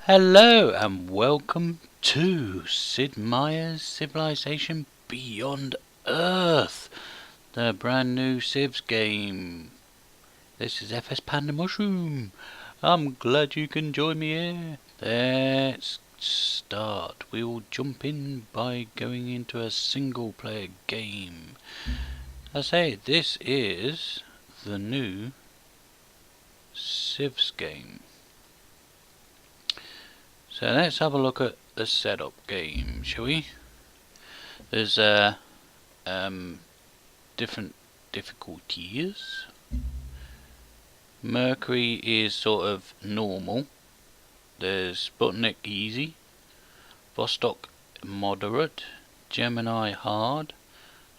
Hello and welcome to Sid Meier's Civilization Beyond Earth, the brand new Civs game. This is FS Panda Mushroom. I'm glad you can join me here. Let's start. We will jump in by going into a single player game. I say this is the new Civs game. So let's have a look at the setup game, shall we? There's different difficulties. Mercury is sort of normal. There's Sputnik easy, Vostok moderate, Gemini hard,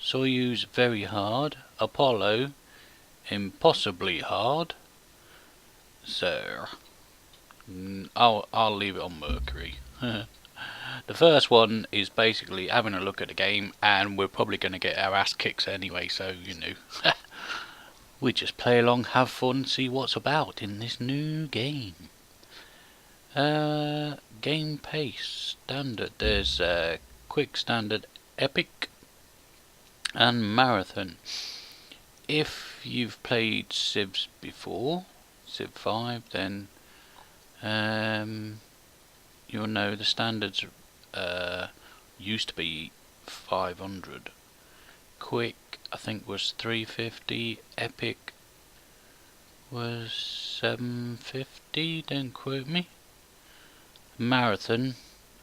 Soyuz very hard, Apollo impossibly hard. So I'll leave it on Mercury. The first one is basically having a look at the game, and we're probably going to get our ass kicks anyway, so you know. We just play along, have fun, see what's about in this new game. Game pace standard. There's quick, standard, epic, and marathon. If you've played Civs before, Civ 5, then you'll know the standards used to be 500. Quick, I think, was 350. Epic was 750. Don't quote me. Marathon,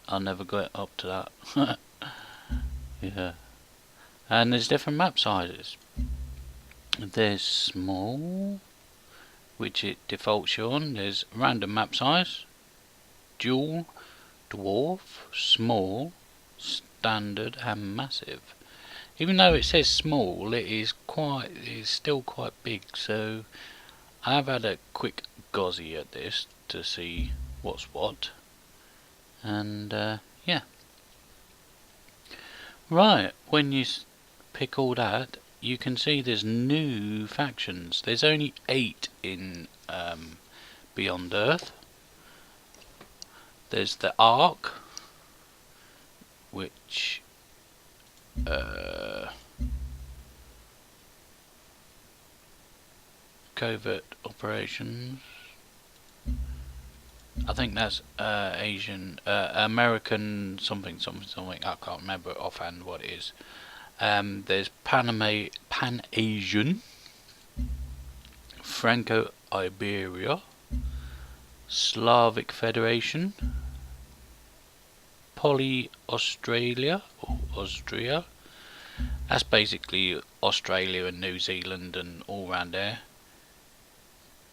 I'll never get up to that. Yeah. And there's different map sizes. There's small, which it defaults you on. There's random map size, dual, dwarf, small, standard, and massive. Even though it says small, it's still quite big. So I've had a quick gozzy at this to see what's what, and yeah. Right, when you pick all that, you can see there's new factions. There's only 8 in Beyond Earth. There's the Ark, which covert operations. I think that's Asian, American something. I can't remember offhand what it is. There's Pan-Asian, Franco-Iberia, Slavic Federation, Poly-Australia, or Austria. That's basically Australia and New Zealand and all round there.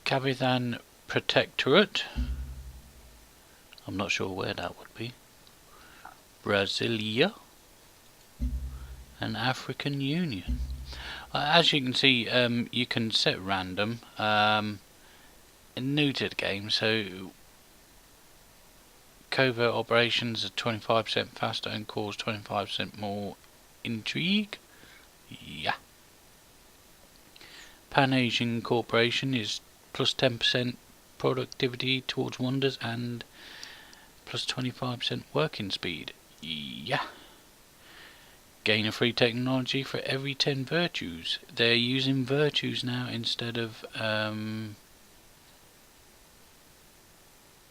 Cavithan Protectorate. I'm not sure where that would be. Brasilia. And African Union. As you can see, you can set random. New to the game, so covert operations are 25% faster and cause 25% more intrigue. Yeah. Pan-Asian Corporation is plus 10% productivity towards wonders and plus 25% working speed. Yeah. Gain a free technology for every 10 virtues. They're using virtues now instead of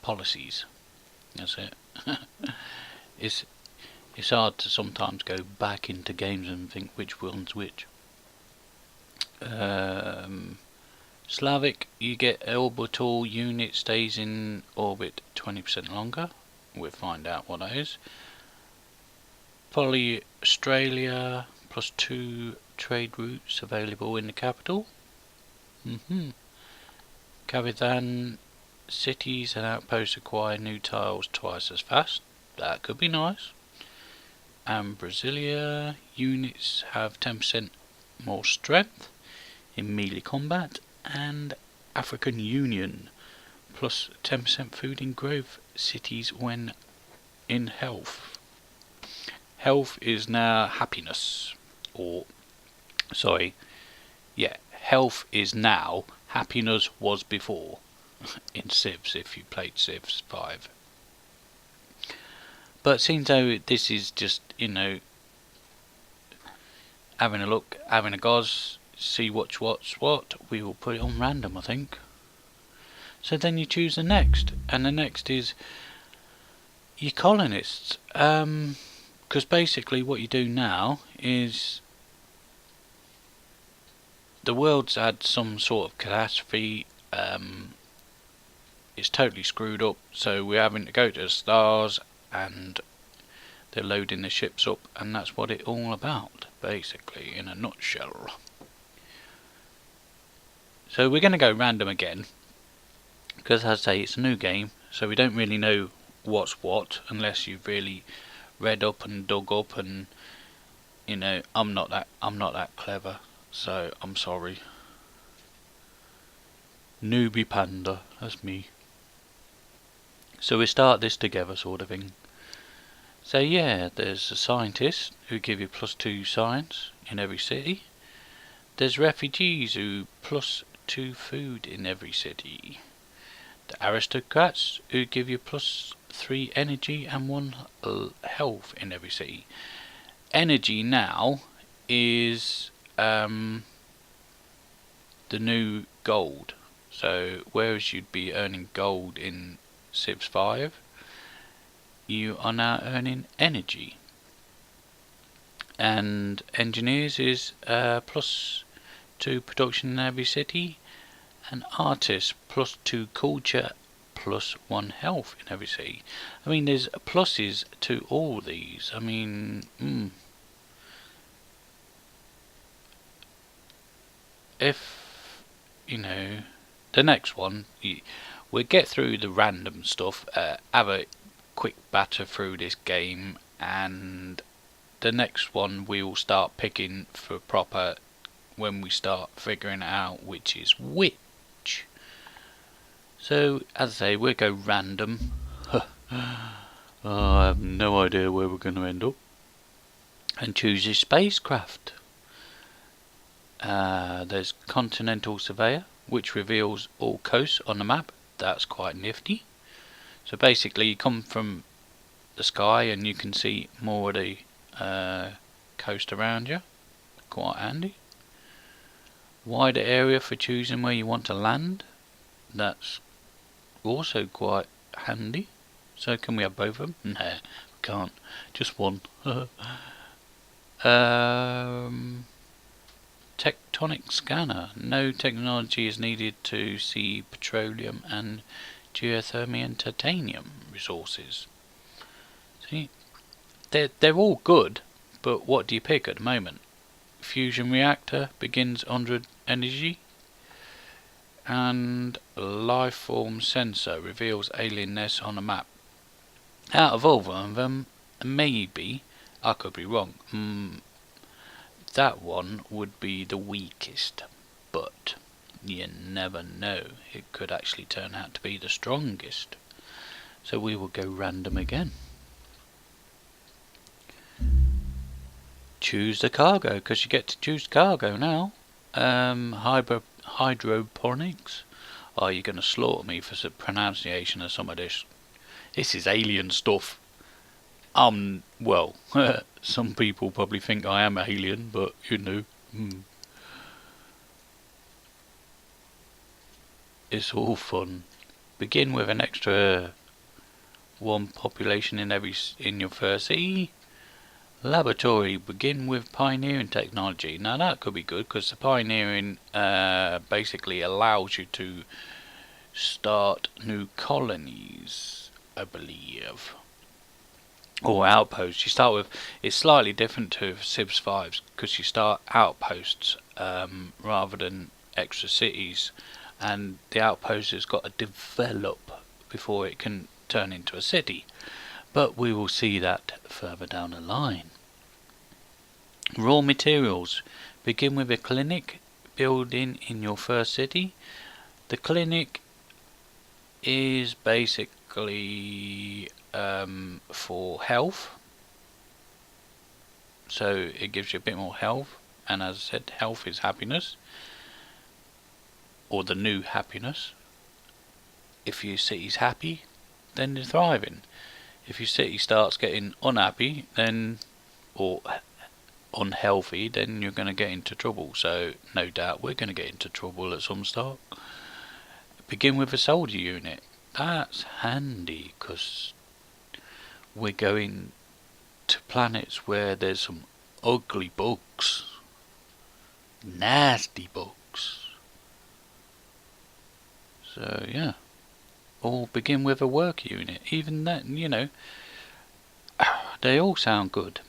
policies. That's it. It's hard to sometimes go back into games and think which one's which. Slavic, you get orbital unit stays in orbit 20% longer. We'll find out what that is. Poly Australia, plus 2 trade routes available in the capital. Cavithan, cities and outposts acquire new tiles twice as fast. That could be nice. And Brasilia, units have 10% more strength in melee combat. And African Union, plus 10% food in growth cities when in health. Health is now happiness, or sorry, yeah, health is now, happiness was before in Civs if you played Civs 5. But seems though this is just, you know, having a look, having a goz, see what's what, we will put it on random, I think. So then you choose the next, and the next is your colonists. Because basically what you do now is the world's had some sort of catastrophe. It's totally screwed up, so we're having to go to the stars, and they're loading the ships up, and that's what it's all about, basically, in a nutshell. So we're going to go random again, because as I say, it's a new game, so we don't really know what's what, unless you've really read up and dug up, and, you know, I'm not that clever, so I'm sorry. Newbie panda, that's me. So we start this together, sort of thing. So yeah, there's a scientist who give you +2 science in every city. There's refugees who +2 food in every city. The aristocrats who give you +3 energy and 1 health in every city. Energy now is the new gold. So whereas you'd be earning gold in Civ 5, you are now earning energy. And engineers is +2 production in every city, and artists +2 culture, +1 health in every city. I mean, there's pluses to all these. I mean, if, you know, the next one, we'll get through the random stuff, have a quick batter through this game, and the next one we will start picking for proper when we start figuring it out which is which. So as I say, we'll go random. I have no idea where we're going to end up. And choose your spacecraft. There's Continental Surveyor, which reveals all coasts on the map. That's quite nifty. So basically you come from the sky and you can see more of the coast around you. Quite handy. Wider area for choosing where you want to land. That's also quite handy. So can we have both of them? No, we can't. Just one. Tectonic scanner. No technology is needed to see petroleum and geothermal and titanium resources. See, they're all good, but what do you pick at the moment? Fusion reactor begins 100 energy, and life form sensor reveals alien nests on a map. Out of all of them, maybe, I could be wrong, that one would be the weakest, but you never know, it could actually turn out to be the strongest. So we will go random again. Choose the cargo, because you get to choose cargo now. Hydroponics. Oh, you're going to slaughter me for the pronunciation of some of this. This is alien stuff. Well, some people probably think I am alien, but you know, it's all fun. Begin with an extra 1 population in your first city. Laboratory, begin with pioneering technology. Now that could be good, because the pioneering basically allows you to start new colonies, I believe, or outposts. You start with, it's slightly different to Civ 5, because you start outposts rather than extra cities, and the outpost has got to develop before it can turn into a city. But we will see that further down the line. Raw materials. Begin with a clinic building in your first city. The clinic is basically for health. So it gives you a bit more health. And as I said, health is happiness. Or the new happiness. If your city's happy, then they're thriving. If your city starts getting unhappy, then, or unhealthy, then you're going to get into trouble. So no doubt we're going to get into trouble at some start. Begin with a soldier unit. That's handy, because we're going to planets where there's some ugly bugs. Nasty bugs. So yeah. Or begin with a work unit. Even that, you know, they all sound good.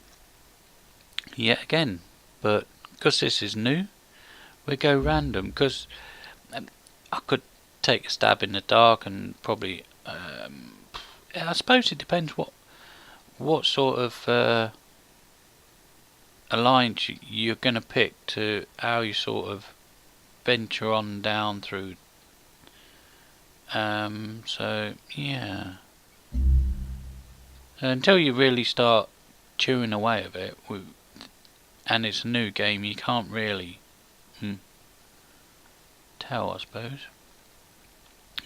Yet again, but because this is new, we go random. Because I could take a stab in the dark and probably, I suppose it depends what sort of alliance you're going to pick to how you sort of venture on down through. So yeah, until you really start chewing away at it, and it's a new game, you can't really tell, I suppose.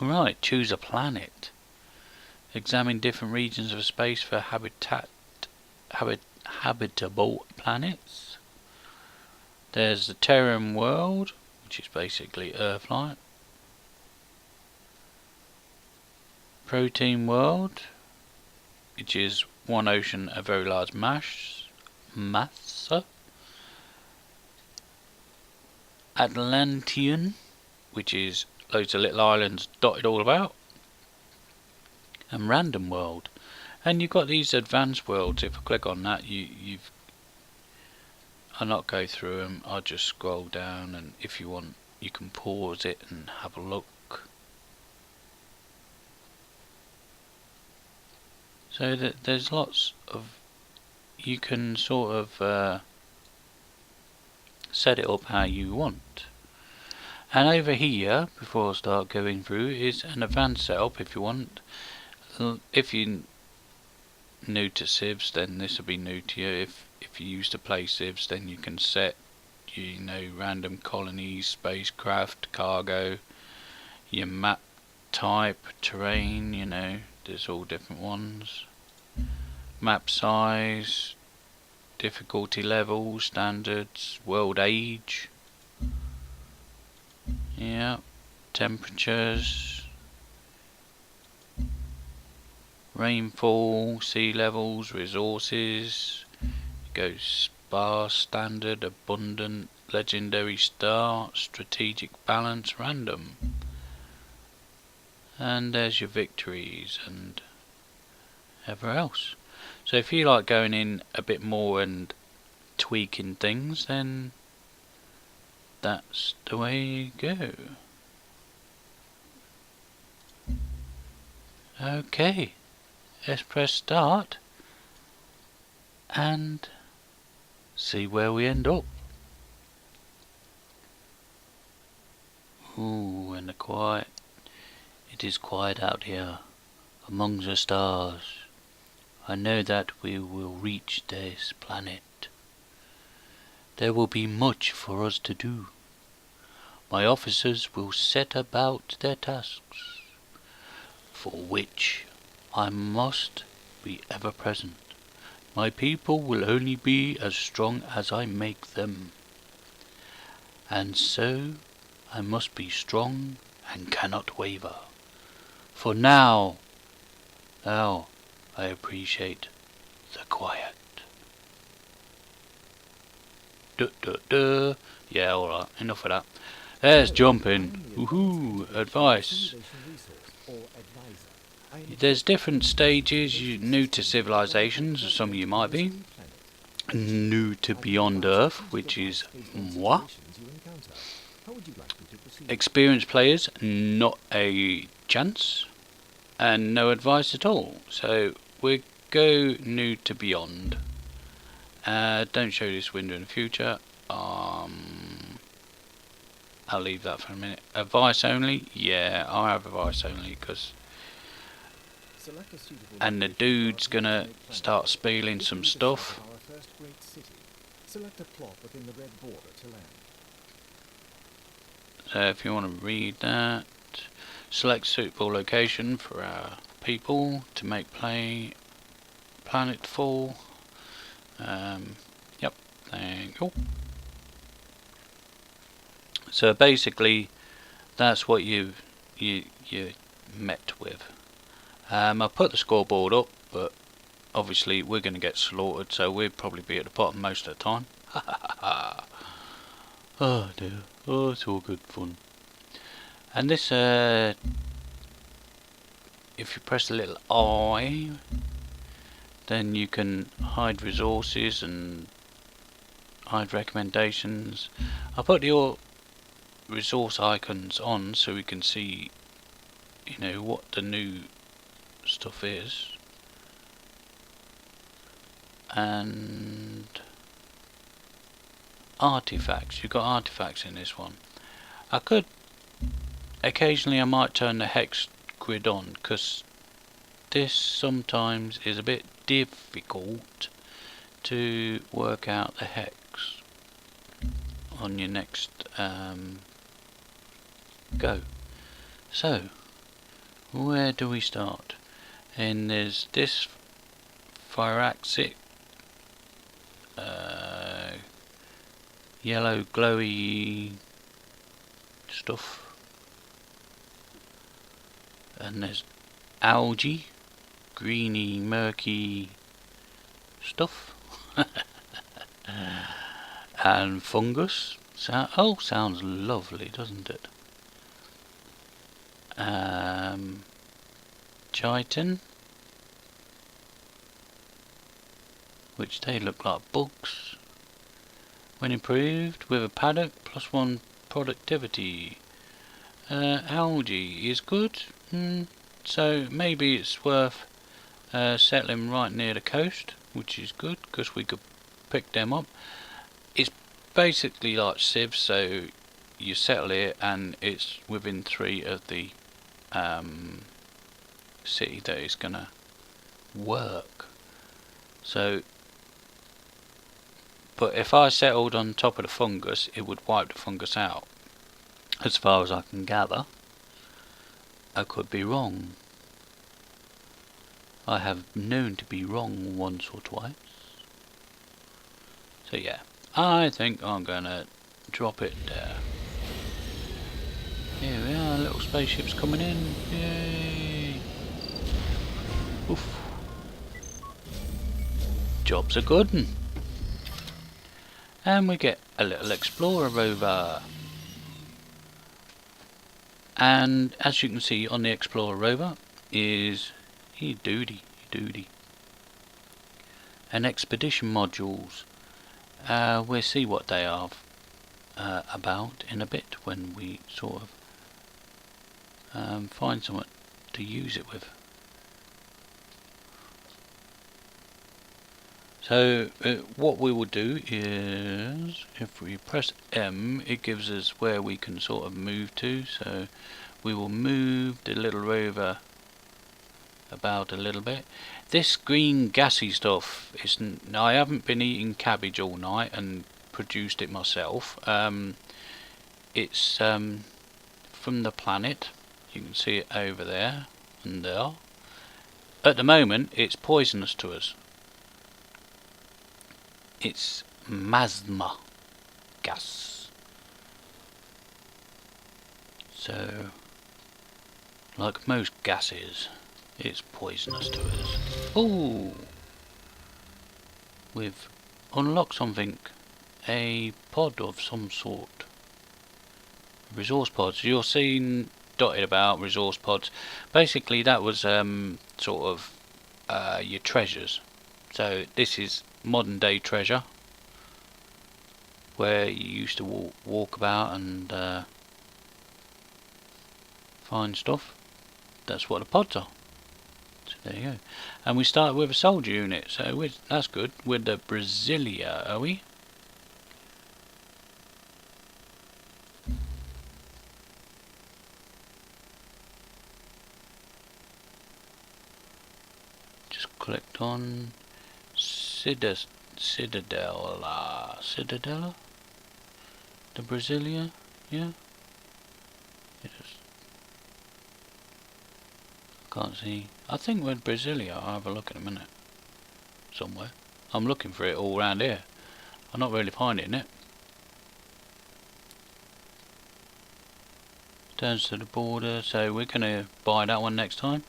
Right, choose a planet. Examine different regions of space for habitable planets. There's the Terran world, which is basically Earth-like. Protein world, which is one ocean, a very large mass. Atlantean, which is loads of little islands dotted all about. And random world. And you've got these advanced worlds. If I click on that, I'll not go through them. I'll just scroll down, and if you want, you can pause it and have a look. So that there's lots of, you can sort of set it up how you want. And over here, before I start going through, is an advanced setup if you want. If you're new to Civs, then this will be new to you. If you used to play Civs, then you can set, you know, random colonies, spacecraft, cargo, your map type, terrain, you know, there's all different ones. Map size, difficulty level, standards, world age, yeah, temperatures, rainfall, sea levels, resources. It goes sparse, standard, abundant, legendary, star, strategic, balance, random. And there's your victories and everywhere else. So if you like going in a bit more and tweaking things, then that's the way you go. Okay, let's press start and see where we end up. Ooh, and the quiet. It is quiet out here, among the stars. I know that we will reach this planet. There will be much for us to do. My officers will set about their tasks, for which I must be ever present. My people will only be as strong as I make them. And so I must be strong and cannot waver. For now I appreciate the quiet. Yeah, alright, enough of that. There's jumping. Woohoo, advice. There's different stages. You're new to civilizations, some of you might be. New to Beyond Earth, which is moi. Experienced players, not a chance. And no advice at all. So we go new to Beyond. Don't show this window in the future. I'll leave that for a minute. Advice only? Yeah, I'll have advice only because. And the dude's gonna start spieling some stuff. So if you want to read that, select suitable location for our people to make play planet full. Yep, thank you. So basically, that's what you met with. I put the scoreboard up, but obviously we're going to get slaughtered, so we'll probably be at the bottom most of the time. Oh dear, oh, it's all good fun. And this, if you press the little I, then you can hide resources and hide recommendations. I put the resource icons on so we can see, you know, what the new stuff is. And artifacts, you've got artifacts in this one. I could occasionally, I might turn the hex grid on, because this sometimes is a bit difficult to work out the hex on your next go. So where do we start? And there's this Phyraxic yellow glowy stuff, and there's algae, greeny murky stuff, and fungus. Oh, sounds lovely, doesn't it? Chitin, which they look like bugs. When improved with a paddock, +1 productivity. Algae is good, so maybe it's worth settling right near the coast, which is good because we could pick them up. It's basically like Civ, so you settle it and it's within 3 of the city that is gonna work. So, but if I settled on top of the fungus, it would wipe the fungus out, as far as I can gather. I could be wrong. I have known to be wrong once or twice. So yeah, I think I'm gonna drop it there. Here we are, little spaceships coming in. Yay! Oof. Job's a good one. And we get a little explorer rover. And as you can see on the explorer rover is and expedition modules. We'll see what they are about in a bit when we sort of find someone to use it with. So what we will do is, if we press M, it gives us where we can sort of move to. So we will move the little rover about a little bit. This green gassy stuff is, I haven't been eating cabbage all night and produced it myself. It's from the planet. You can see it over there and there. At the moment it's poisonous to us. It's masma gas. So, like most gases, it's poisonous to us. Oh, we've unlocked something, a pod of some sort. Resource pods. You're seeing dotted about resource pods. Basically, that was sort of your treasures. So this is modern day treasure, where you used to walk about and find stuff. That's what the pods are. So there you go. And we start with a soldier unit, so that's good. With the Brasilia, are we? Just clicked on Citadella? The Brasilia? Yeah? It is. I can't see. I think we're Brasilia. I'll have a look in a minute. somewhere. I'm looking for it all around here. I'm not really finding it. Turns to the border, so we're gonna buy that one next time.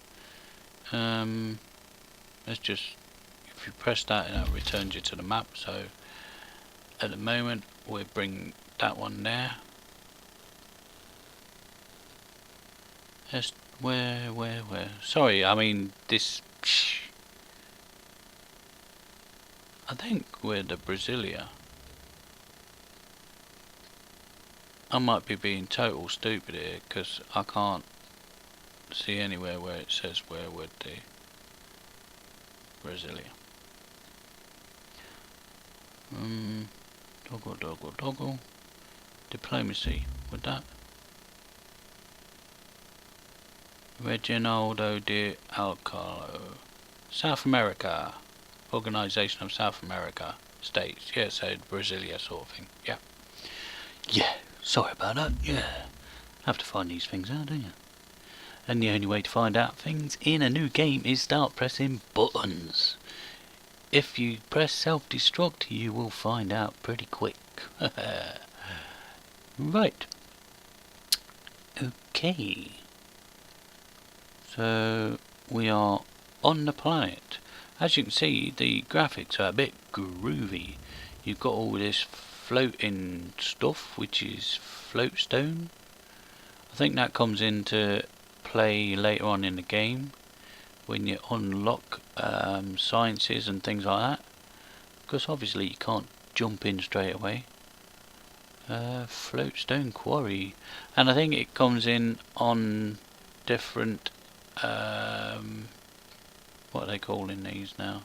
Let's just, if you press that, it returns you to the map. So at the moment we'll bring that one there. Where? Sorry, I mean this. I think we're the Brasilia. I might be being total stupid here because I can't see anywhere where it says where would the Brasilia. Toggle. Diplomacy. Would that? Reginaldo de Alcalo. South America. Organization of South America States. Yeah, so Brasilia sort of thing. Yeah. Yeah. Sorry about that. Yeah. Have to find these things out, don't you? And the only way to find out things in a new game is start pressing buttons. If you press self-destruct, you will find out pretty quick. Right. Okay. So we are on the planet. As you can see, the graphics are a bit groovy. You've got all this floating stuff, which is floatstone. I think that comes into play later on in the game when you unlock sciences and things like that, because obviously you can't jump in straight away. Floatstone quarry, and I think it comes in on different what are they calling these now?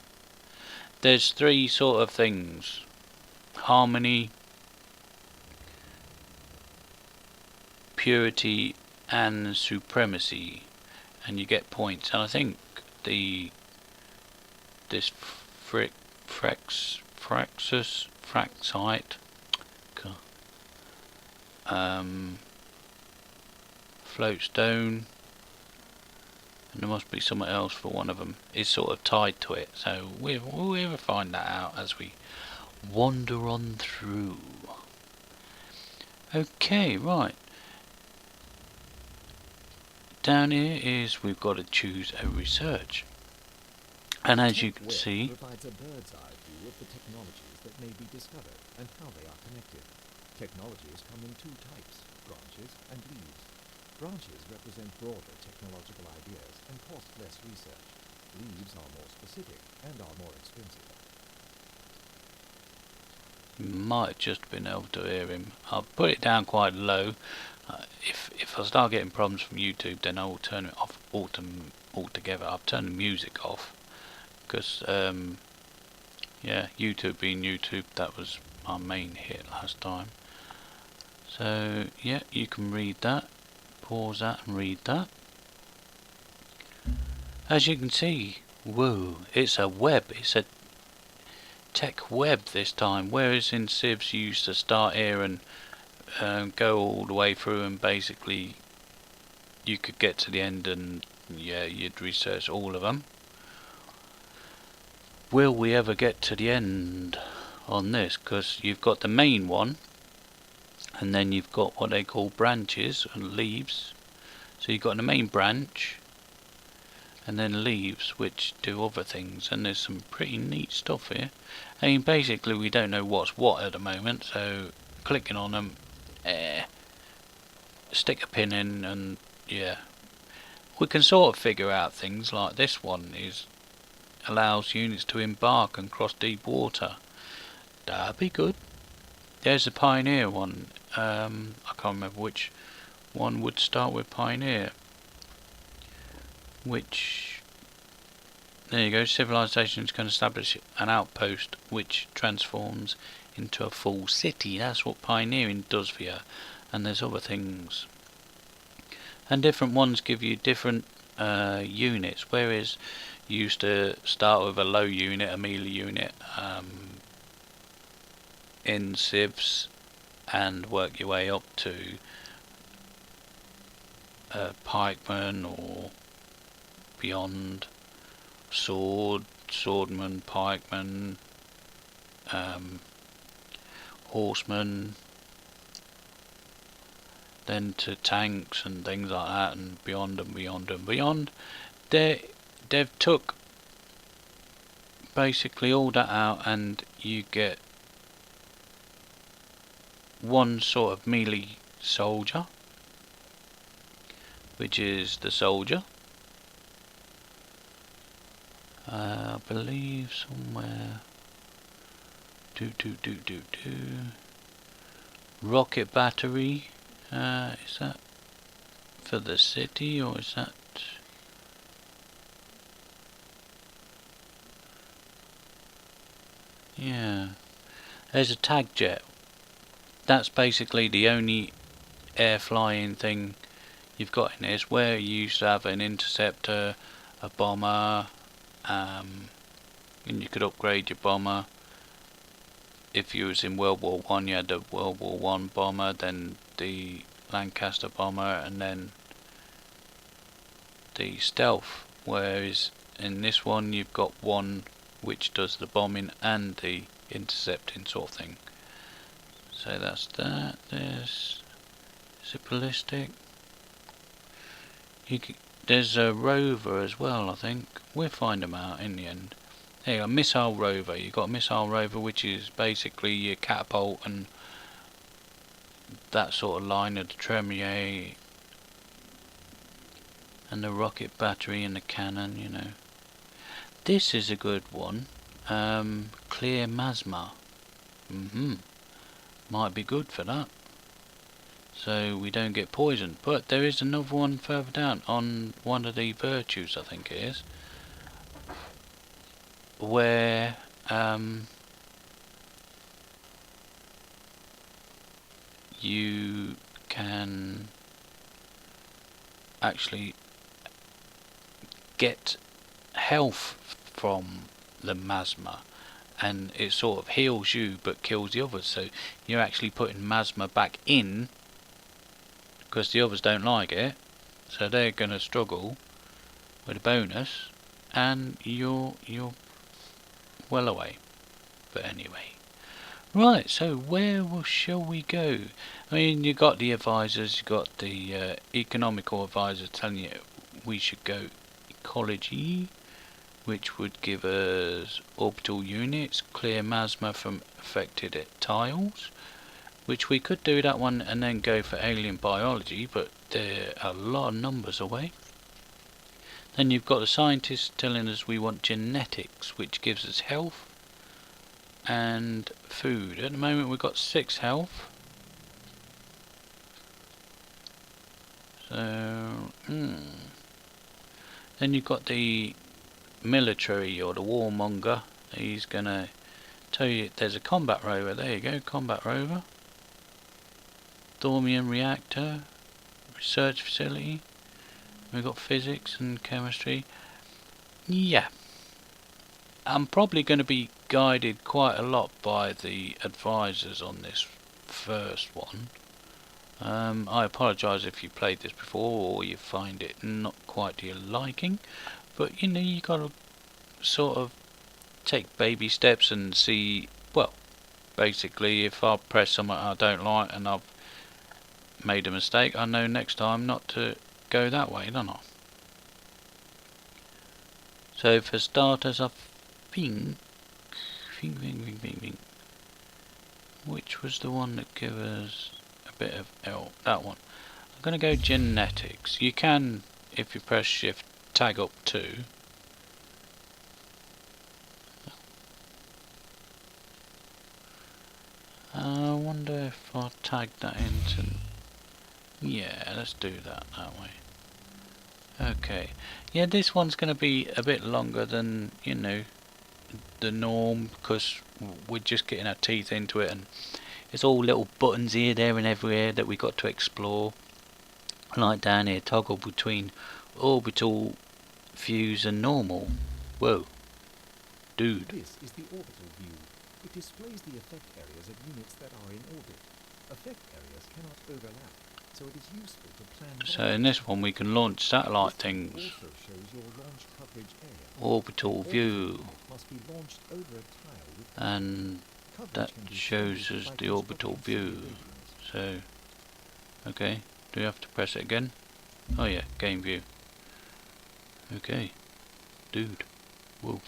There's three sort of things: harmony, purity, and supremacy, and you get points. And I think this Fraxite, floatstone, and there must be something else for one of them, is sort of tied to it. So we'll ever find that out as we wander on through. Okay, right. Down here is we've got to choose a research, and as you can see, provides a bird's eye view of the technologies that may be discovered and how they are connected. Technologies come in two types: branches and leaves. Branches represent broader technological ideas and cost less research. Leaves are more specific and are more expensive. you might have just been able to hear him. I'll put it down quite low. If I start getting problems from YouTube, then I will turn it off altogether. I've turned the music off because yeah, YouTube being YouTube, that was my main hit last time. So yeah, you can read that, pause that and read that. As you can see, whoa, it's a web, it's a tech web this time, whereas in Civs you used to start here and go all the way through, and basically you could get to the end and yeah, you'd research all of them. Will we ever get to the end on this? Because you've got the main one, and then you've got what they call branches and leaves. So you've got the main branch, and then leaves which do other things, and there's some pretty neat stuff here. I mean, basically we don't know what's what at the moment, so clicking on them, stick a pin in, and yeah, we can sort of figure out things like this one allows units to embark and cross deep water. That'd be good. There's the Pioneer one. I can't remember which one would start with Pioneer. Which, there you go, civilizations can establish an outpost which transforms into a full city. That's what pioneering does for you. And there's other things, and different ones give you different units, whereas you used to start with a low unit, a melee unit in Civs, and work your way up to pikeman or beyond, sword, swordmen, pikemen, horsemen, then to tanks and things like that, and beyond and beyond and beyond. They've took basically all that out, and you get one sort of melee soldier, which is the soldier. I believe somewhere. Rocket battery. Is that for the city, or is that? Yeah. There's a tag jet. That's basically the only air flying thing you've got in this, where you used to have an interceptor, a bomber, and you could upgrade your bomber. If you was in World War One, you had the World War One bomber, then the Lancaster bomber, and then the stealth. Whereas in this one, you've got one which does the bombing and the intercepting sort of thing. So that's that. Is it ballistic? There's a rover as well, I think. We'll find them out in the end. There you go, missile rover. You've got a missile rover, which is basically your catapult and that sort of line of the Tremier, and the rocket battery and the cannon, you know. This is a good one. Clear Masma. Might be good for that, so we don't get poisoned. But there is another one further down on one of the virtues, I think it is, where you can actually get health from the Masma, and it sort of heals you but kills the others, so you're actually putting Masma back in, because the others don't like it, so they're going to struggle with a bonus, and you're well away. But anyway, right, so where shall we go? I mean, you got the advisors, you got the economical advisors telling you we should go ecology, which would give us orbital units, clear Masma from affected tiles, which we could do that one and then go for alien biology, but there are a lot of numbers away. Then you've got the scientists telling us we want genetics, which gives us health and food. At the moment we've got 6 health. So, then you've got the military, or the warmonger. He's gonna tell you there's a combat rover. There you go, combat rover. Thorium reactor, research facility. We've got physics and chemistry. Yeah, I'm probably going to be guided quite a lot by the advisors on this first one. I apologise if you played this before or you find it not quite to your liking, but you know, you got to sort of take baby steps and see. Well, basically, if I press something I don't like and I've made a mistake, I know next time not to go that way, don't I? So for starters, I think, which was the one that gave us a bit of help? That one. I'm going to go genetics. You can, if you press shift, tag up 2. I wonder if I tag that into. Yeah, let's do that way. Okay. Yeah, this one's going to be a bit longer than, you know, the norm, because we're just getting our teeth into it, and it's all little buttons here, there and everywhere that we got to explore. Like down here, toggle between orbital, fuse and normal. Whoa. Dude. This is the orbital view. It displays the effect areas of units that are in orbit. Effect areas cannot overlap, so it is useful to plan. So in this one we can launch satellite This things. also shows your launch coverage area. Orbital view. Must be launched over a tile with And that shows us the orbital view. So, okay, do we have to press it again? Oh yeah, game view. Okay, dude, whoa.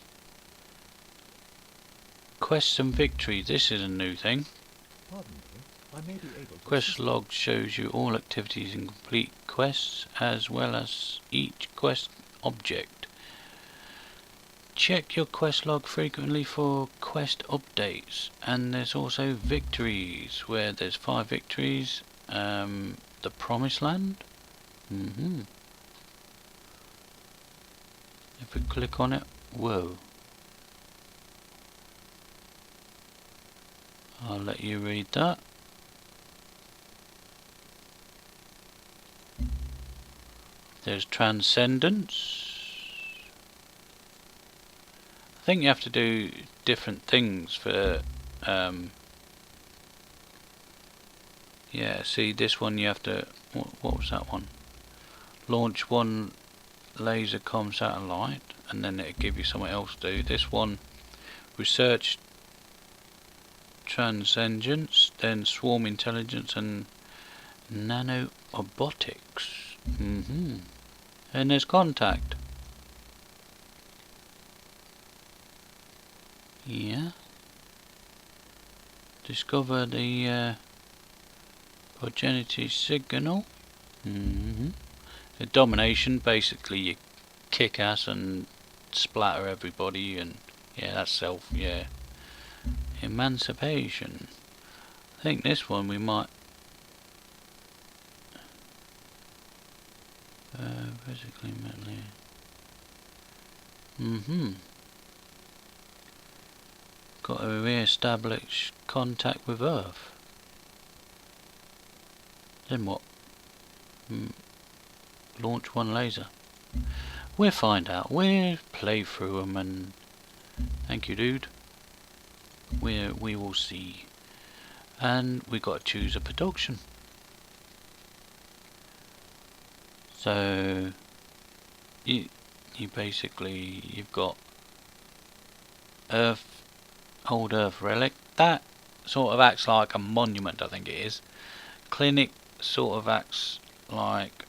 Quests and victories, this is a new thing. Pardon me, I may be able to Quest log shows you all activities and complete quests, as well as each quest object. Check your quest log frequently for quest updates, and there's also victories, where there's 5 victories. The Promised Land. If we click on it, whoa. I'll let you read that. There's Transcendence. I think you have to do different things for yeah, see this one you have to, what was that one? Launch one laser comm satellite and then it'll give you something else to do. This one, research transcendence, then swarm intelligence and nanorobotics. And there's contact. Yeah. Discover the progeny signal. The domination, basically you kick ass and splatter everybody, and yeah, that's self. Yeah. Emancipation. I think this one we might physically, mentally. Got to re-establish contact with Earth. Then what? Launch one laser. We'll find out. We'll play through them, and thank you, dude. We will see. And we got to choose a production. So you basically, you've got Earth, old Earth relic. That sort of acts like a monument, I think it is. Clinic sort of acts like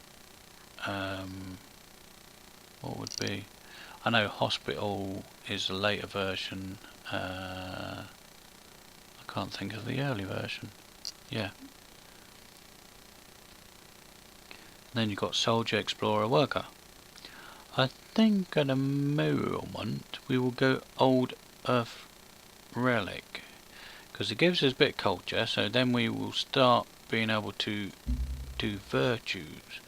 what would be? I know hospital is a later version. I can't think of the early version. Yeah. Then you've got soldier, explorer, worker. I think at the moment we will go old Earth relic, because it gives us a bit of culture, so then we will start being able to do virtues.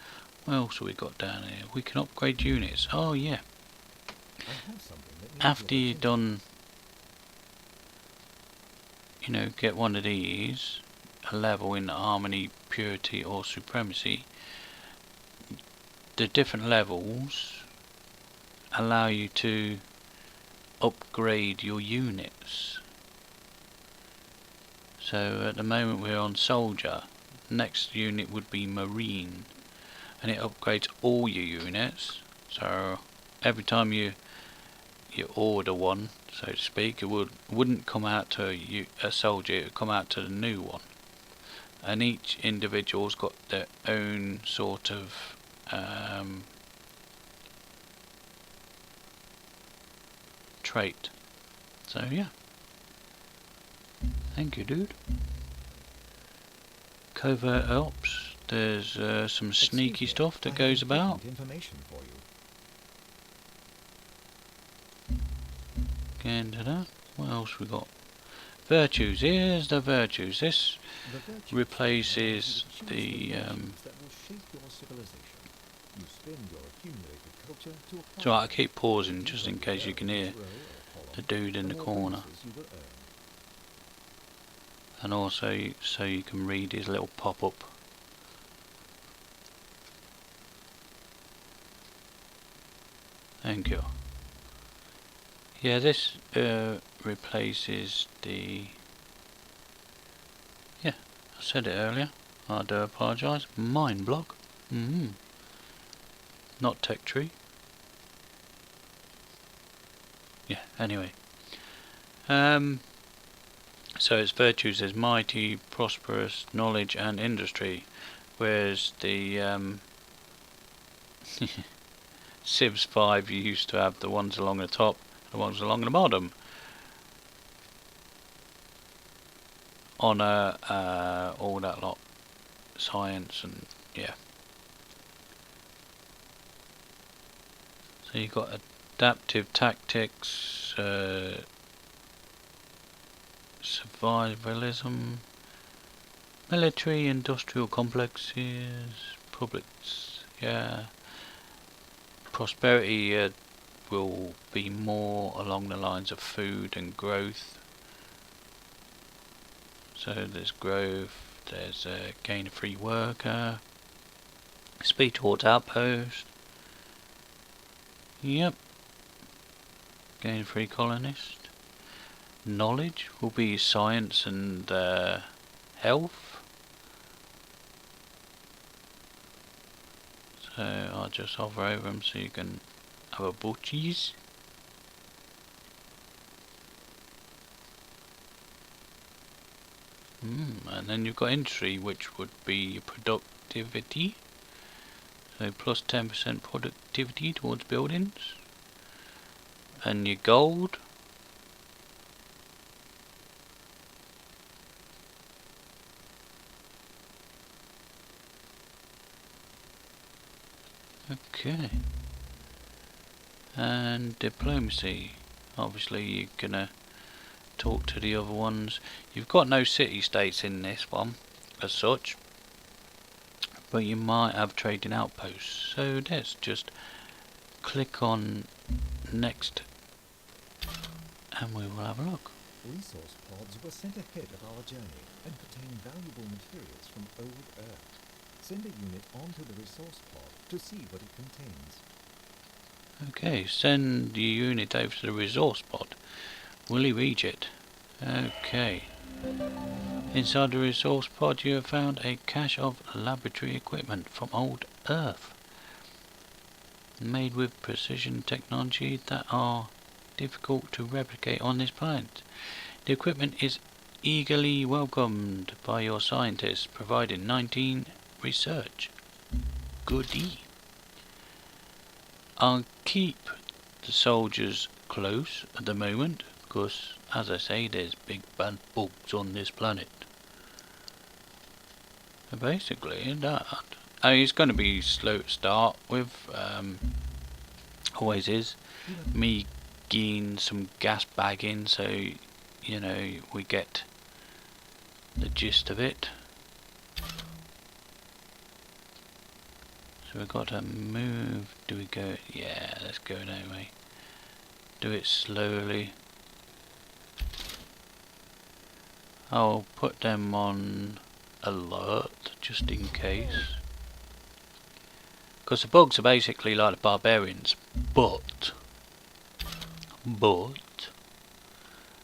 What else have we got down here? We can upgrade units. Oh yeah. After you've done, you know, get one of these, a level in harmony, purity or supremacy, the different levels allow you to upgrade your units. So at the moment we're on soldier. Next unit would be marine, and it upgrades all your units. So every time you order one, so to speak, it wouldn't come out to a soldier, it would come out to the new one. And each individual's got their own sort of trait. So yeah. Thank you, dude. Covert ops. There's some sneaky stuff that goes about. Information for you. Get into that. What else we got? Virtues. Here's the virtues. This replaces the so I keep pausing just in case you can hear the dude in the corner, and also so you can read his little pop-up. Thank you. Yeah, this replaces the, yeah, I said it earlier, I do apologise. Mine block. Not tech tree. Yeah, anyway. So its virtues is mighty, prosperous, knowledge and industry. Whereas the Civs 5 you used to have the ones along the top, the ones along the bottom. Honour, all that lot. Science and yeah. So you've got adaptive tactics, survivalism, military industrial complexes, publics, yeah. Prosperity will be more along the lines of food and growth. So there's growth, there's a gain of free worker, speed towards outpost. Yep. Gain of free colonist. Knowledge will be science and health. So I'll just hover over them so you can have a butchies. And then you've got industry, which would be productivity. So plus 10% productivity towards buildings. And your gold. Okay. And diplomacy. Obviously you're gonna talk to the other ones. You've got no city-states in this one as such, but you might have trading outposts. So let's just click on next and we will have a look. Resource pods were sent ahead of our journey and contain valuable materials from old Earth. Send a unit onto the resource pod to see what it contains. Okay, send your unit over to the resource pod. Will he reach it? Okay. Inside the resource pod you have found a cache of laboratory equipment from old Earth. Made with precision technology that are difficult to replicate on this planet. The equipment is eagerly welcomed by your scientists, providing 19 research. Goodie. I'll keep the soldiers close at the moment, because, as I say, there's big bad bugs on this planet. So basically, that. It's going to be slow to start with, always is. Me getting some gas bagging, so, you know, we get the gist of it. So we've got to move. Do we go? Yeah, let's go that way. Do it slowly. I'll put them on alert just in case. Because the bugs are basically like the barbarians, but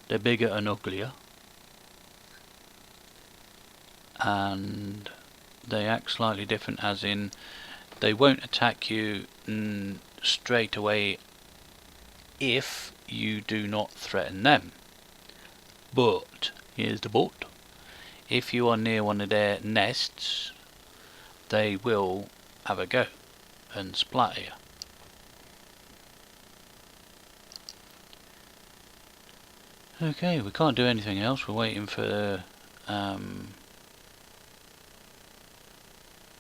they're bigger and uglier, and they act slightly different, as in they won't attack you straight away if you do not threaten them. But here's the but: if you are near one of their nests, they will have a go and splatter you. Okay, we can't do anything else. We're waiting for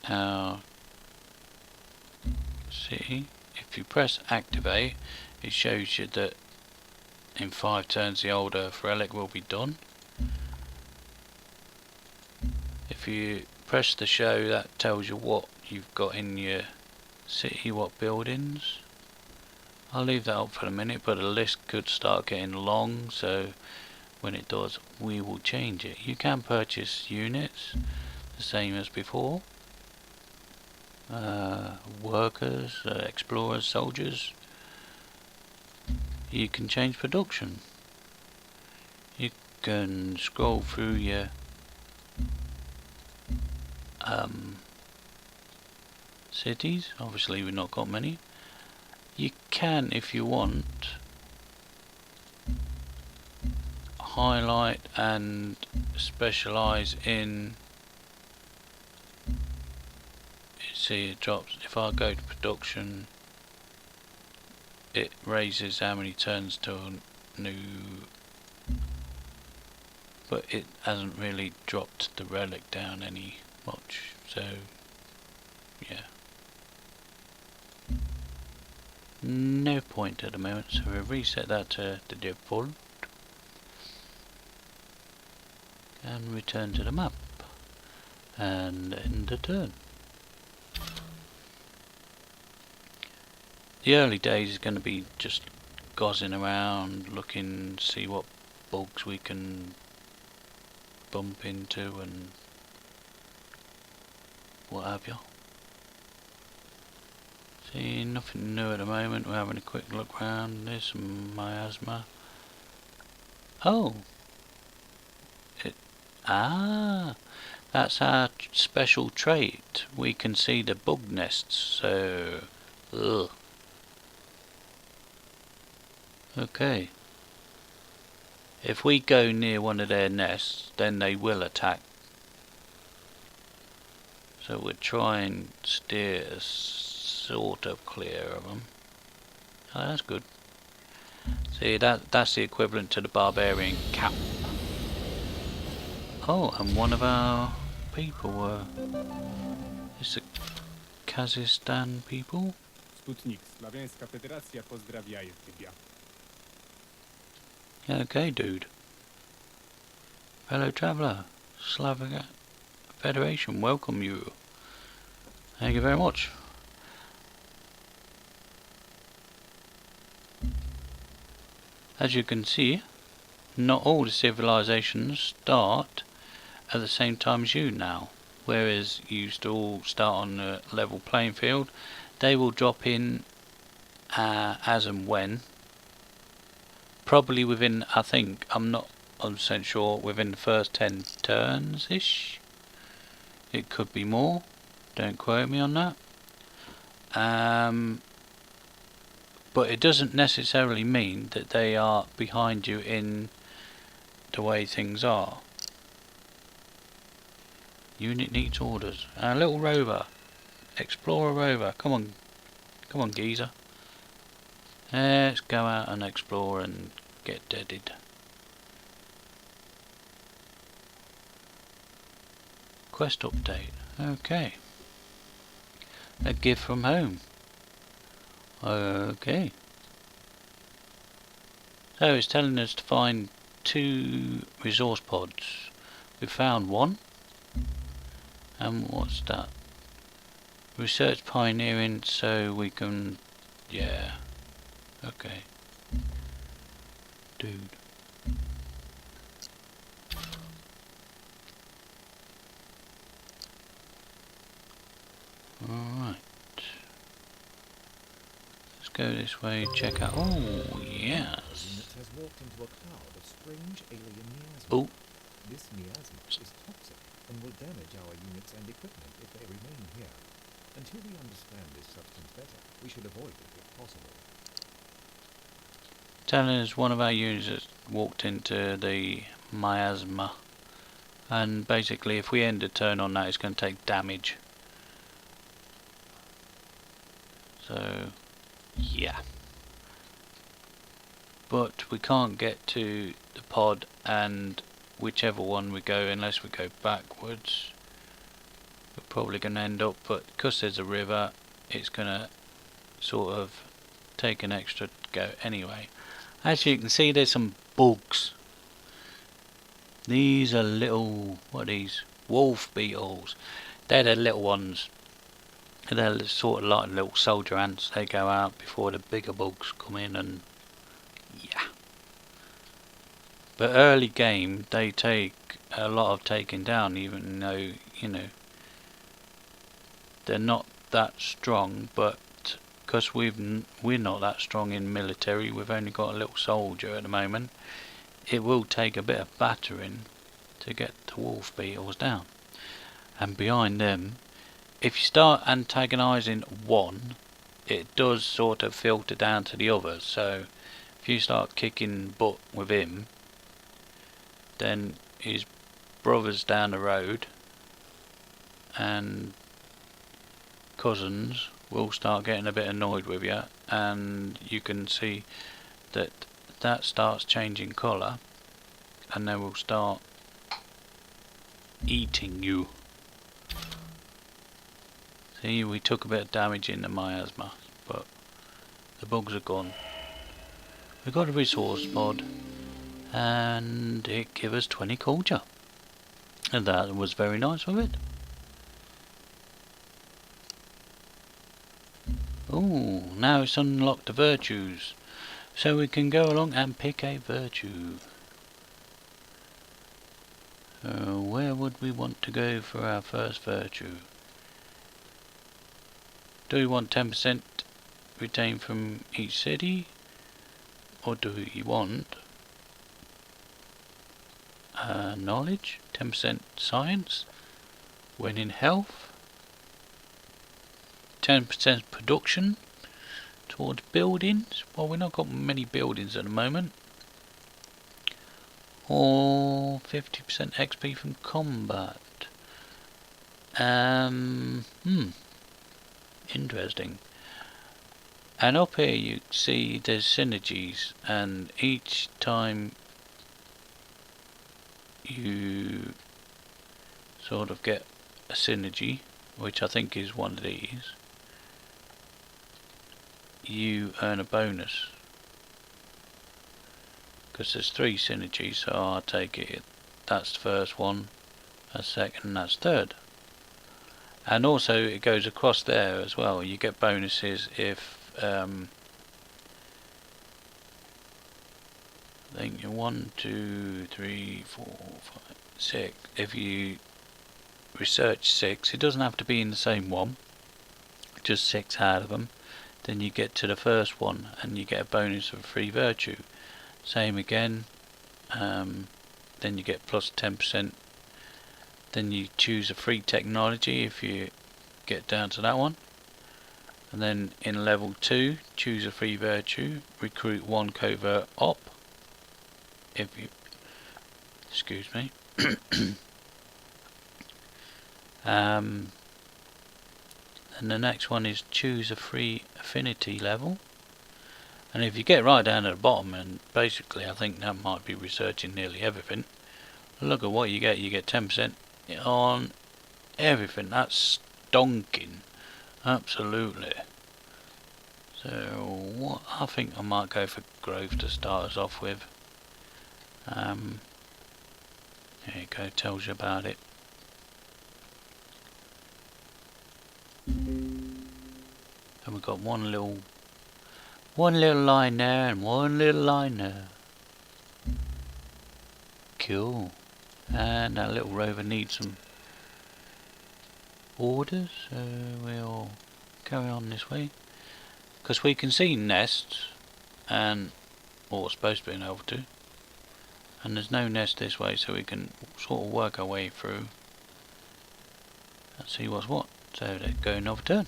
our city. If you press activate, it shows you that in 5 turns the old earth relic will be done. If you press the show, that tells you what you've got in your city, what buildings. I'll leave that up for a minute, but the list could start getting long, so when it does we will change it. You can purchase units the same as before. Workers, explorers, soldiers. You can change production. You can scroll through your cities. Obviously we've not got many. You can, if you want, highlight and specialize in, see it drops, if I go to production it raises how many turns to a new, but it hasn't really dropped the relic down any much, so yeah, no point at the moment. So we'll reset that to the default and return to the map and end the turn. The early days is going to be just gozzing around, looking, see what bugs we can bump into and what have you. See, nothing new at the moment. We're having a quick look round. There's some miasma. Oh, that's our special trait. We can see the bug nests. So, ugh. Okay. If we go near one of their nests, then they will attack. So we'll try and steer sort of clear of them. Oh, that's good. See, that's the equivalent to the barbarian cap. Oh, and one of our people were... It's the Kazakhstan people? Sputnik, Slawiańska Federacja pozdrawiaje Ciebie. Okay, dude. Fellow traveller, Slavic Federation, welcome you. Thank you very much. As you can see, not all the civilizations start at the same time as you now. Whereas you used to all start on a level playing field, they will drop in as and when. Probably within, I think, I'm not 100% sure, within the first 10 turns-ish. It could be more, don't quote me on that. But it doesn't necessarily mean that they are behind you in the way things are. Unit needs orders. Our little rover, Explorer rover, come on geezer. Let's go out and explore and get deaded. Quest update. Okay. A gift from home. Okay. So it's telling us to find 2 resource pods. We found one. And what's that? Research pioneering, so we can... yeah. Okay. Dude. Alright. Let's go this way, check out... oh, yes. Has walked into a cloud of strange alien miasma. Oh. This miasma is toxic and will damage our units and equipment if they remain here. Until we understand this substance better, we should avoid it if possible. Telling us one of our units has walked into the miasma, and basically if we end a turn on that it's going to take damage. So yeah, but we can't get to the pod, and whichever one we go, unless we go backwards, we're probably going to end up, but because there's a river it's going to sort of take an extra go anyway. As you can see, there's some bugs. These are little, what are these? Wolf beetles. They're the little ones. They're sort of like little soldier ants. They go out before the bigger bugs come in, and yeah. But early game, they take a lot of taking down, even though, you know, they're not that strong, but because we're not that strong in military, we've only got a little soldier at the moment, it will take a bit of battering to get the wolf beetles down. and behind them, if you start antagonising one, it does sort of filter down to the others. So if you start kicking butt with him, then his brothers down the road and cousins will start getting a bit annoyed with you, and you can see that that starts changing colour, and they will start eating you. See, we took a bit of damage in the miasma, but the bugs are gone. We got a resource pod, and it gave us 20 culture, and that was very nice of it. Oh, now it's unlocked the virtues, so we can go along and pick a virtue. Where would we want to go for our first virtue? Do we want 10% retained from each city, or do we want knowledge, 10% science, when in health, 10% production towards buildings? Well, we've not got many buildings at the moment. Or 50% XP from combat. Interesting. And up here you see there's synergies, and each time you sort of get a synergy, which I think is one of these, you earn a bonus. Because there's 3 synergies, so I'll take it that's the first one, that's second, and that's third. And also it goes across there as well. You get bonuses if I think you're 1, 2, 3, 4, 5, 6. If you research 6, it doesn't have to be in the same one, just 6 out of them. Then you get to the first one and you get a bonus of 3 virtue. Same again, then you get plus 10%. Then you choose a free technology if you get down to that one. And then in level 2, choose a free virtue, recruit 1 covert op. If you, excuse me. And the next one is choose a free affinity level. And if you get right down at the bottom, and basically I think that might be researching nearly everything, look at what you get 10% on everything. That's stonking, absolutely. So what I think I might go for growth to start us off with. There you go, tells you about it. And we've got one little line there and one little line there. Cool. And that little rover needs some orders, so we'll carry on this way. Because we can see nests, and or supposed to be able to, and there's no nest this way, so we can sort of work our way through and see what's what. So let's go another turn.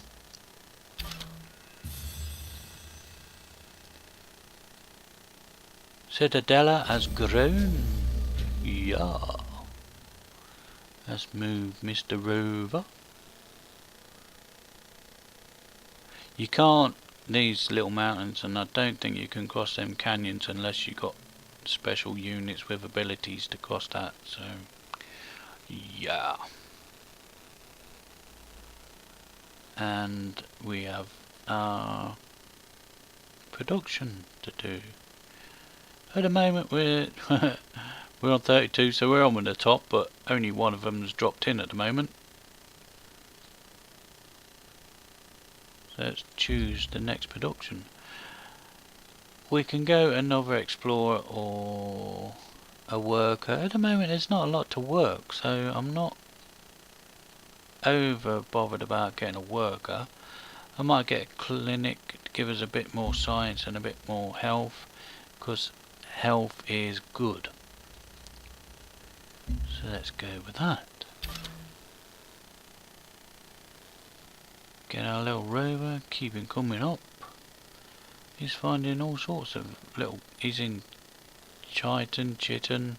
Citadella has grown. Yeah. Let's move Mr. Rover. You can't, these little mountains, and I don't think you can cross them canyons unless you got special units with abilities to cross that, so yeah. And we have our production to do. At the moment we're we're on 32, so we're on the top, but only one of them's dropped in at the moment. So let's choose the next production. We can go another explorer or a worker. At the moment there's not a lot to work, so I'm not over bothered about getting a worker. I might get a clinic to give us a bit more science and a bit more health, because health is good. So let's go with that. get our little rover, keep him coming up. He's finding all sorts of little... He's in Chitin,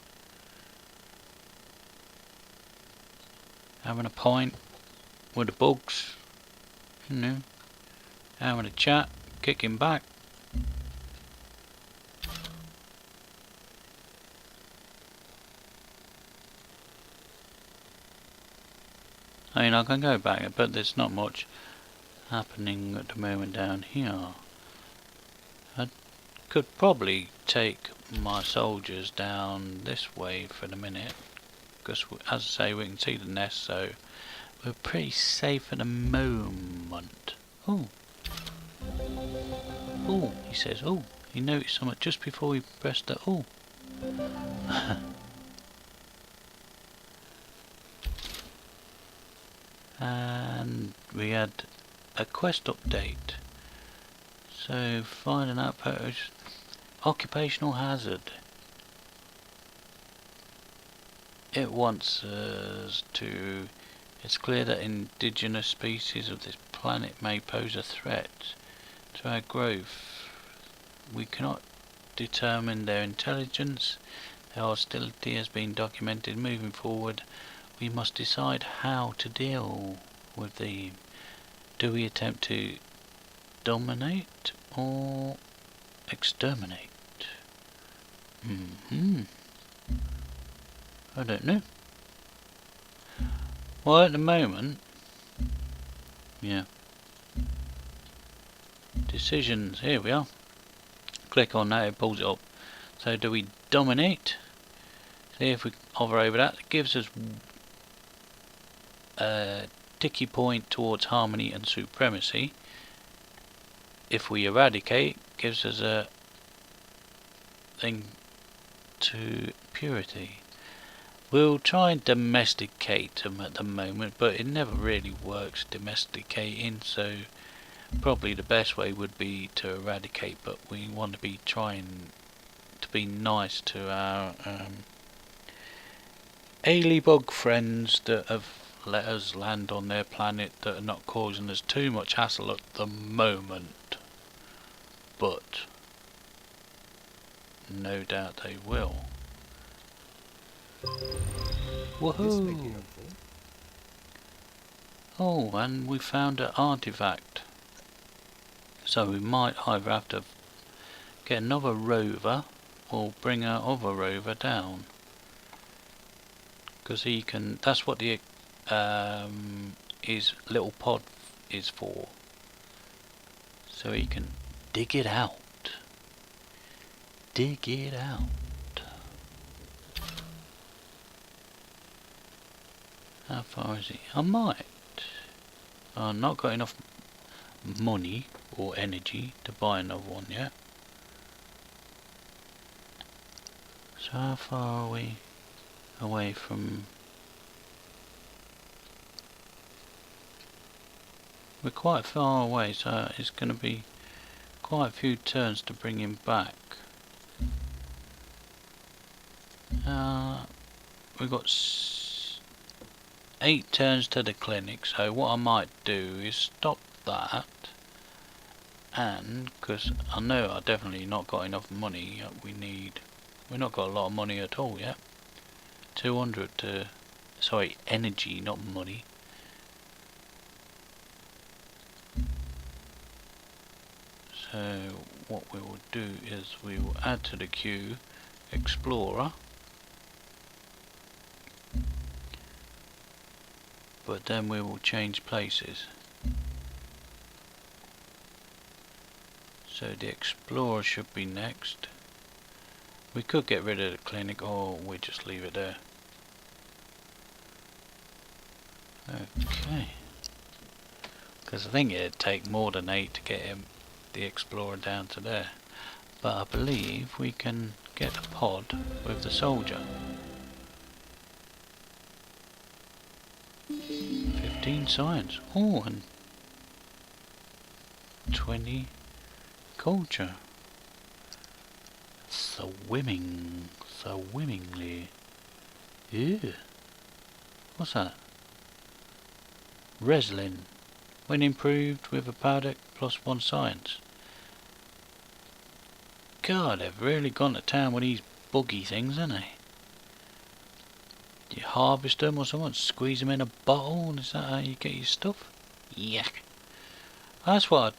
having a pint with the bugs, you know, having a chat, kicking back. I mean, I can go back, but there's not much happening at the moment down here. I could probably take my soldiers down this way for the minute, because as I say, we can see the nest, so we're pretty safe at the moment. Oh, he says, oh, he noticed something just before he pressed the, oh. And we had a quest update. So find an outpost, occupational hazard. It wants us to... It's clear that indigenous species of this planet may pose a threat to our growth. We cannot determine their intelligence. Their hostility has been documented. Moving forward, we must decide how to deal with them. Do we attempt to dominate or exterminate? I don't know. Well, at the moment, yeah. Decisions, here we are. Click on that, it pulls it up. So do we dominate? See if we hover over that. It gives us a ticky point towards harmony and supremacy. If we eradicate, gives us a thing to purity. We'll try and domesticate them at the moment, but it never really works domesticating, so probably the best way would be to eradicate, but we want to be trying to be nice to our alien-bug friends that have let us land on their planet, that are not causing us too much hassle at the moment, but no doubt they will. Woohoo! Oh, and we found an artifact. So we might either have to get another rover or bring our other rover down. Because he can, that's what the his little pod is for. So he can dig it out. Dig it out. How far is he? I might. I've not got enough money or energy to buy another one yet. So how far are we away from... We're quite far away, so it's going to be quite a few turns to bring him back. We've got 8 turns to the clinic, so what I might do is stop that, and because I know I definitely not got enough money, we've not got a lot of money at all yet. 200 to, sorry, energy, not money. So what we will do is we will add to the queue Explorer, but then we will change places. So the Explorer should be next. We could get rid of the clinic, or we just leave it there. Okay. Because I think it'd take more than 8 to get the Explorer down to there. But I believe we can get a pod with the soldier. 15 science. Oh, and 20 culture. Swimmingly. Ew. What's that? Reslin. when improved with a power deck +1 science. God, they've really gone to town with these buggy things, haven't they? You harvest them or something, squeeze them in a bottle, is that how you get your stuff? Yuck. That's what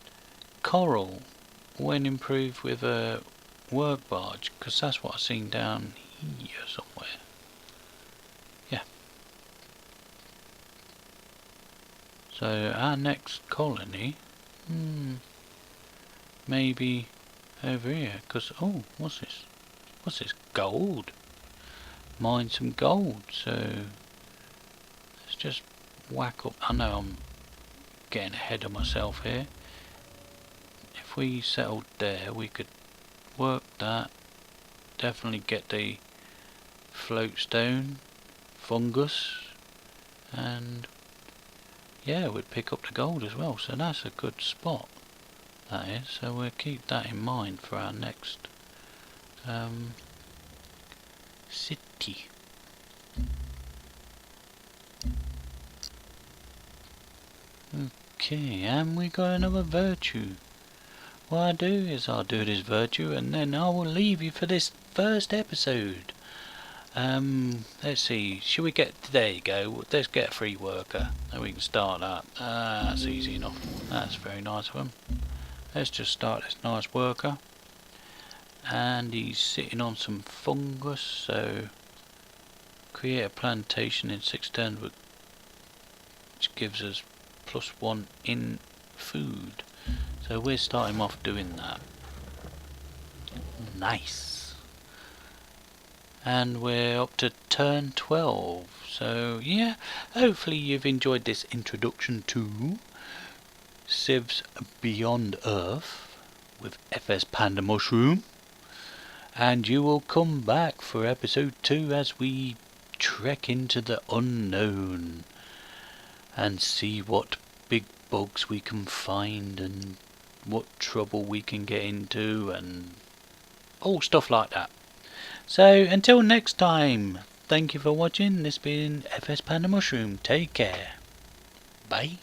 coral, when improved with a work barge, because that's what I've seen down here somewhere. Yeah. So our next colony, maybe over here, because, oh, what's this? What's this? Gold. Mine some gold, so let's just whack up. I know I'm getting ahead of myself here. If we settled there, we could work that. Definitely get the floatstone, fungus, and yeah, we'd pick up the gold as well. So that's a good spot, that is. So we'll keep that in mind for our next city. Okay, and we got another virtue. What I do is I'll do this virtue and then I will leave you for this first episode. Let's see, should we get, there you go, let's get a free worker and we can start that. That's easy enough. That's very nice of him. Let's just start this nice worker. And he's sitting on some fungus, so create a plantation in 6 turns, which gives us +1 in food. So we're starting off doing that. Nice. And we're up to turn 12. So yeah, hopefully you've enjoyed this introduction to Civ's Beyond Earth with FS Panda Mushroom. And you will come back for episode 2 as we trek into the unknown and see what big bugs we can find and what trouble we can get into and all stuff like that. So until next time, thank you for watching. This has been FS Panda Mushroom. Take care. Bye.